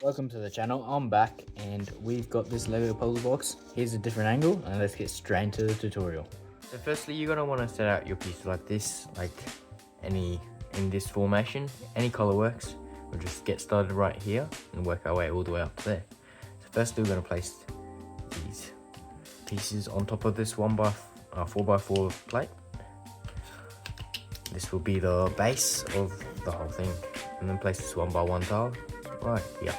Welcome to the channel. I'm back and we've got this Lego puzzle box. Here's a different angle and let's get straight into the tutorial. So firstly, you're going to want to set out your pieces like this, in this formation. Any color works. We'll just get started right here and work our way all the way up there. So firstly, we're going to place these pieces on top of this 4x4 plate. This will be the base of the whole thing. And then place this 1x1 tile right here.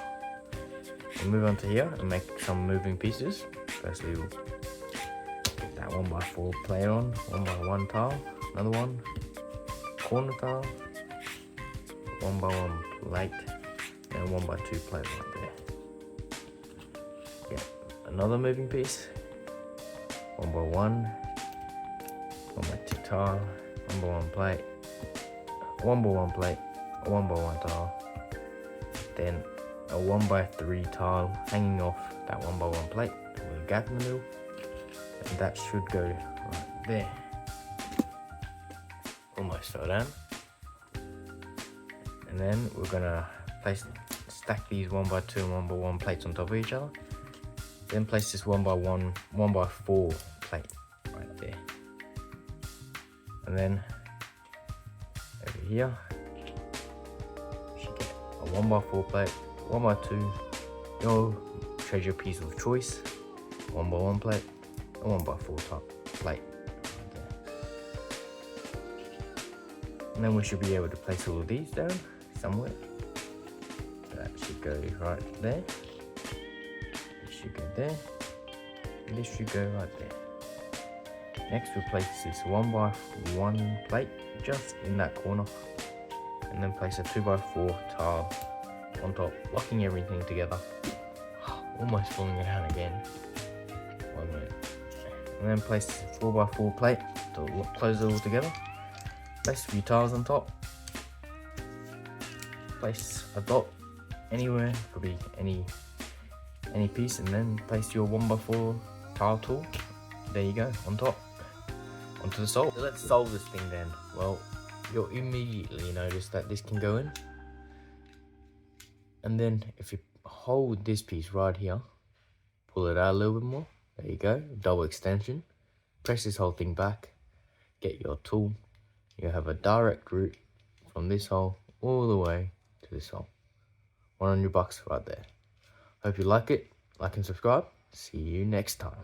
We'll move on to here and make some moving pieces. Firstly, we'll get that 1x4 plate on, 1x1 tile, another one, corner tile, 1x1 plate, and 1x2 plate right there. Get another moving piece, 1x1, 1x2 tile, 1x1 plate, 1x1 plate, a 1x1 tile, then a 1x3 tile hanging off that 1x1 plate with a gap in the middle, and that should go right there. Almost fell down. And then we're gonna stack these 1x2 and 1x1 plates on top of each other. Then place this 1x4 plate right there. And then over here, you should get a 1x4 plate, 1x2, your treasure piece of choice, 1x1 plate, a 1x4 top plate. Right there. And then we should be able to place all of these down somewhere. That should go right there. This should go there. And this should go right there. Next, we'll place this 1x1 plate just in that corner, and then place a 2x4 tile on top, locking everything together. Almost falling down again. 1 minute. And then place this 4x4 plate to close it all together. Place a few tiles on top. Place a dot anywhere, could be any piece, and then place your 1x4 tile tool. There you go, on top. Onto the solve. So let's solve this thing then. Well, you'll immediately notice that this can go in. And then if you hold this piece right here, pull it out a little bit more. There you go, double extension. Press this whole thing back, get your tool. You have a direct route from this hole all the way to this hole. $100 right there. Hope you like it. Like and subscribe. See you next time.